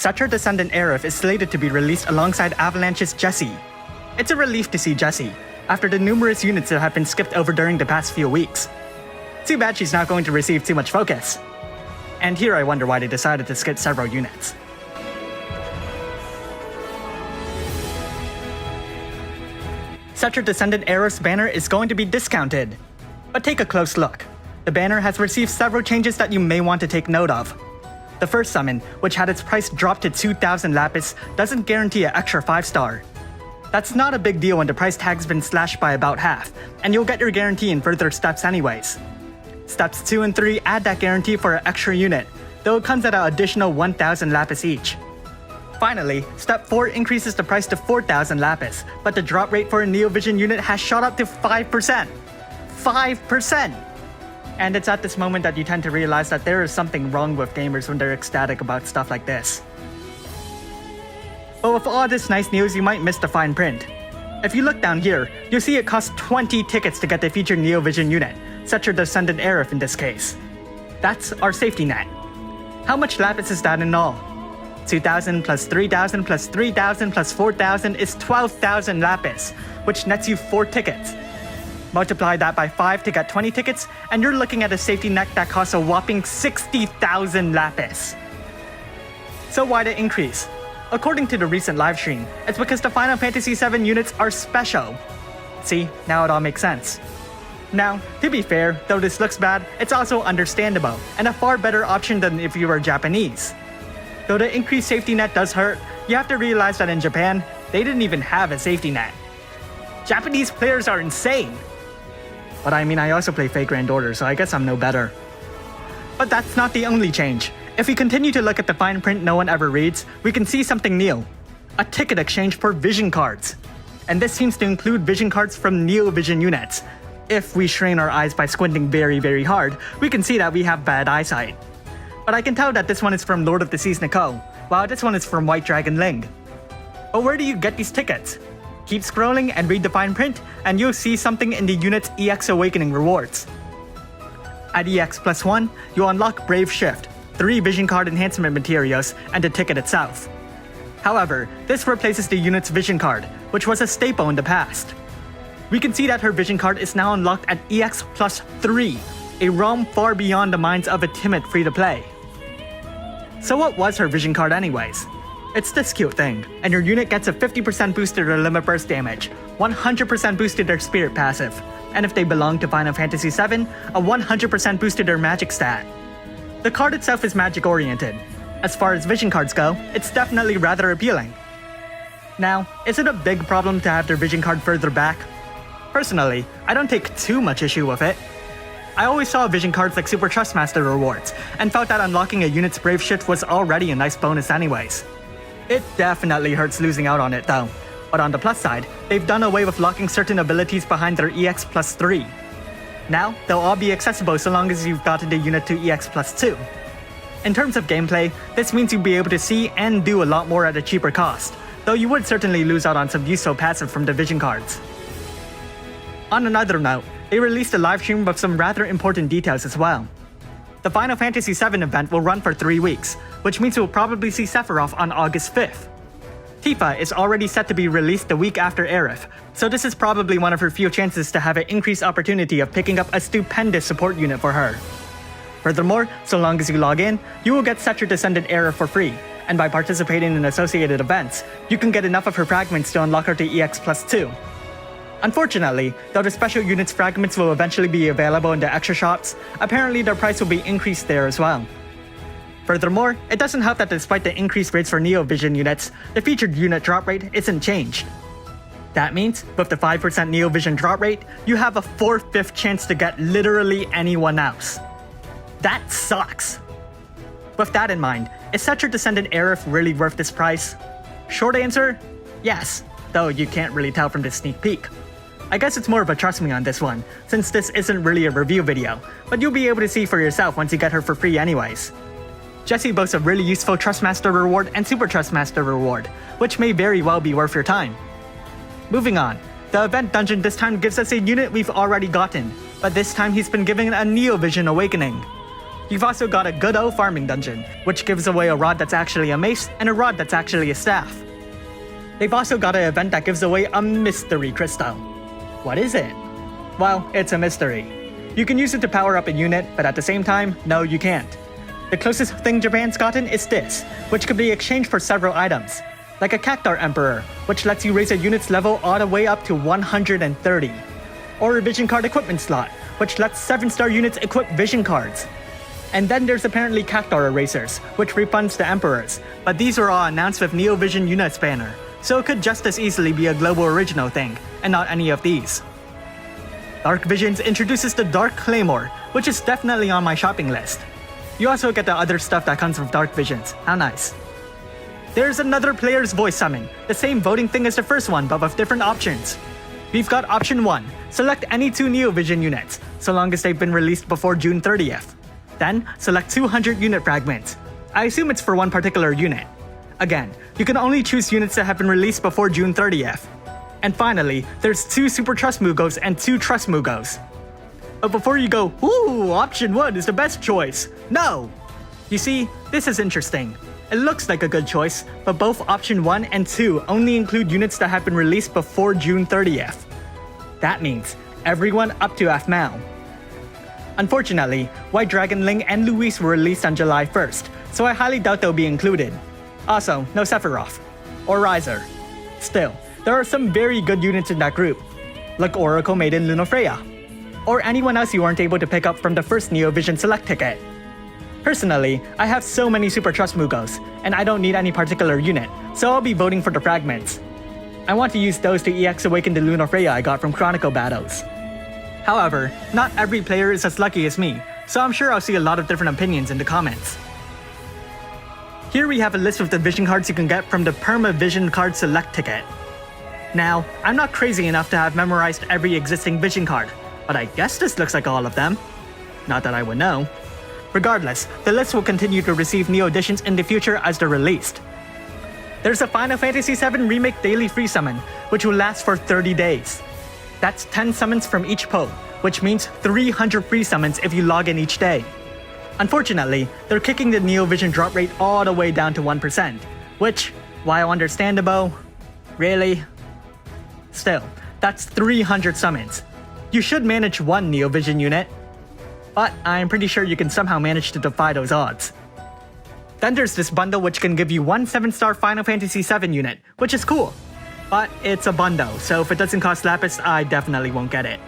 Cetra Descendent Aerith is slated to be released alongside Avalanche's Jessie. It's a relief to see Jessie, after the numerous units that have been skipped over during the past few weeks. Too bad she's not going to receive too much focus. And here I wonder why they decided to skip several units. Cetra Descendent Aerith's banner is going to be discounted. But take a close look. The banner has received several changes that you may want to take note of. The first summon, which had its price dropped to 2,000 lapis, doesn't guarantee an extra 5-star. That's not a big deal when the price tag's been slashed by about half, and you'll get your guarantee in further steps anyways. Steps 2 and 3 add that guarantee for an extra unit, though it comes at an additional 1,000 lapis each. Finally, Step 4 increases the price to 4,000 lapis, but the drop rate for a Neovision unit has shot up to 5%. 5%! And it's at this moment that you tend to realize that there is something wrong with gamers when they're ecstatic about stuff like this. But with all this nice news, you might miss the fine print. If you look down here, you'll see it costs 20 tickets to get the featured Neovision unit, Cetra Descendent Aerith in this case. That's our safety net. How much lapis is that in all? 2,000 plus 3,000 plus 3,000 plus 4,000 is 12,000 lapis, which nets you 4 tickets. Multiply that by 5 to get 20 tickets, and you're looking at a safety net that costs a whopping 60,000 lapis. So why the increase? According to the recent livestream, it's because the Final Fantasy VII units are special. See, now it all makes sense. Now, to be fair, though this looks bad, it's also understandable, and a far better option than if you were Japanese. Though the increased safety net does hurt, you have to realize that in Japan, they didn't even have a safety net. Japanese players are insane! But I mean, I also play Fate Grand Order, so I guess I'm no better. But that's not the only change. If we continue to look at the fine print no one ever reads, we can see something new. A ticket exchange for vision cards. And this seems to include vision cards from Neovision units. If we strain our eyes by squinting very hard, we can see that we have bad eyesight. But I can tell that this one is from Lord of the Seas Nicole, while this one is from White Dragon Ling. But where do you get these tickets? Keep scrolling and read the fine print, and you'll see something in the unit's EX Awakening rewards. At EX plus 1, you unlock Brave Shift, 3 vision card enhancement materials, and the ticket itself. However, this replaces the unit's vision card, which was a staple in the past. We can see that her vision card is now unlocked at EX plus 3, a realm far beyond the minds of a timid free-to-play. So what was her vision card anyways? It's this cute thing, and your unit gets a 50% boost to their limit burst damage, 100% boost to their spirit passive, and if they belong to Final Fantasy VII, a 100% boost to their magic stat. The card itself is magic oriented. As far as vision cards go, it's definitely rather appealing. Now, is it a big problem to have their vision card further back? Personally, I don't take too much issue with it. I always saw vision cards like Super Trustmaster rewards, and felt that unlocking a unit's Brave Shift was already a nice bonus anyways. It definitely hurts losing out on it though, but on the plus side, they've done away with locking certain abilities behind their EX plus 3. Now, they'll all be accessible so long as you've gotten the unit to EX plus 2. In terms of gameplay, this means you'll be able to see and do a lot more at a cheaper cost, though you would certainly lose out on some useful passive from the vision cards. On another note, they released a livestream with some rather important details as well. The Final Fantasy VII event will run for 3 weeks, which means we'll probably see Sephiroth on August 5th. Tifa is already set to be released the week after Aerith, so this is probably one of her few chances to have an increased opportunity of picking up a stupendous support unit for her. Furthermore, so long as you log in, you will get Cetra Descendent Aerith for free, and by participating in associated events, you can get enough of her fragments to unlock her to EX plus 2. Unfortunately, though the special unit's fragments will eventually be available in the extra shops, apparently their price will be increased there as well. Furthermore, it doesn't help that despite the increased rates for Neovision units, the featured unit drop rate isn't changed. That means, with the 5% Neovision drop rate, you have a 4/5 chance to get literally anyone else. That sucks! With that in mind, is Cetra Descendant Aerith really worth this price? Short answer, yes, though you can't really tell from this sneak peek. I guess it's more of a trust me on this one, since this isn't really a review video, but you'll be able to see for yourself once you get her for free anyways. Jessie boasts a really useful Trustmaster reward and Super Trustmaster reward, which may very well be worth your time. Moving on, the event dungeon this time gives us a unit we've already gotten, but this time he's been given a Neovision Awakening. You've also got a good old farming dungeon, which gives away a rod that's actually a mace and a rod that's actually a staff. They've also got an event that gives away a mystery crystal. What is it? Well, it's a mystery. You can use it to power up a unit, but at the same time, no, you can't. The closest thing Japan's gotten is this, which could be exchanged for several items, like a Cactar Emperor, which lets you raise a unit's level all the way up to 130. Or a Vision Card equipment slot, which lets 7-star units equip Vision Cards. And then there's apparently Cactar Erasers, which refunds the Emperors, but these are all announced with Neo Vision Units banner, so it could just as easily be a global original thing, and not any of these. Dark Visions introduces the Dark Claymore, which is definitely on my shopping list. You also get the other stuff that comes with Dark Visions, how nice. There's another player's voice summon, the same voting thing as the first one but with different options. We've got option 1, select any 2 Neo Vision units, so long as they've been released before June 30th. Then, select 200 unit fragments. I assume it's for one particular unit. Again, you can only choose units that have been released before June 30th. And finally, there's 2 Super Trust Mugos and 2 Trust Mugos. But before you go, ooh, option 1 is the best choice. No! You see, this is interesting. It looks like a good choice, but both option 1 and 2 only include units that have been released before June 30th. That means everyone up to Aphmau. Unfortunately, White Dragon Ling and Luis were released on July 1st, so I highly doubt they'll be included. Also, no Sephiroth. Or Riser. Still, there are some very good units in that group, like Oracle Maiden Lunafreya, or anyone else you weren't able to pick up from the first Neo Vision Select ticket. Personally, I have so many Super Trust Mugos, and I don't need any particular unit, so I'll be voting for the fragments. I want to use those to EX Awaken the Lunafreya I got from Chronicle battles. However, not every player is as lucky as me, so I'm sure I'll see a lot of different opinions in the comments. Here we have a list of the Vision cards you can get from the Perma Vision Card Select ticket. Now, I'm not crazy enough to have memorized every existing Vision card, but I guess this looks like all of them. Not that I would know. Regardless, the list will continue to receive Neo Editions in the future as they're released. There's a Final Fantasy VII Remake Daily Free Summon, which will last for 30 days. That's 10 summons from each poll, which means 300 free summons if you log in each day. Unfortunately, they're kicking the Neo Vision drop rate all the way down to 1%, which, while understandable, really? Still, that's 300 summons. You should manage one Neo Vision unit, but I'm pretty sure you can somehow manage to defy those odds. Then there's this bundle which can give you one 7-star Final Fantasy VII unit, which is cool. But it's a bundle, so if it doesn't cost Lapis, I definitely won't get it.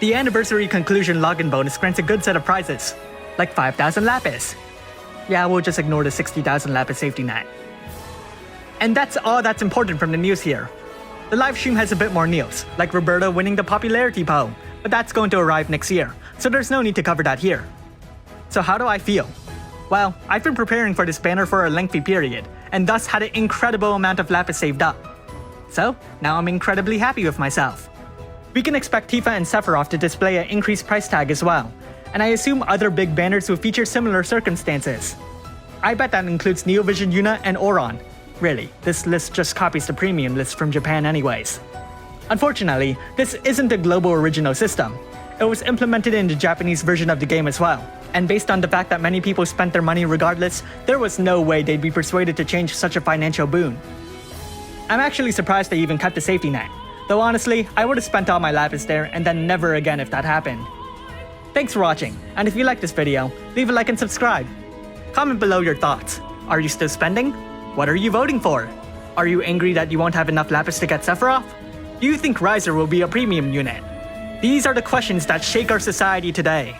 The Anniversary Conclusion login bonus grants a good set of prizes, like 5,000 Lapis. Yeah, we'll just ignore the 60,000 Lapis safety net. And that's all that's important from the news here. The livestream has a bit more news, like Roberta winning the popularity poll, but that's going to arrive next year, so there's no need to cover that here. So how do I feel? Well, I've been preparing for this banner for a lengthy period, and thus had an incredible amount of Lapis saved up. So, now I'm incredibly happy with myself. We can expect Tifa and Sephiroth to display an increased price tag as well, and I assume other big banners will feature similar circumstances. I bet that includes Neo Vision Yuna and Auron. Really, this list just copies the premium list from Japan anyways. Unfortunately, this isn't a global original system. It was implemented in the Japanese version of the game as well, and based on the fact that many people spent their money regardless, there was no way they'd be persuaded to change such a financial boon. I'm actually surprised they even kept the safety net, though honestly, I would have spent all my Lapis there and then never again if that happened. Thanks for watching, and if you liked this video, leave a like and subscribe. Comment below your thoughts. Are you still spending? What are you voting for? Are you angry that you won't have enough Lapis to get Sephiroth? Do you think Riser will be a premium unit? These are the questions that shake our society today.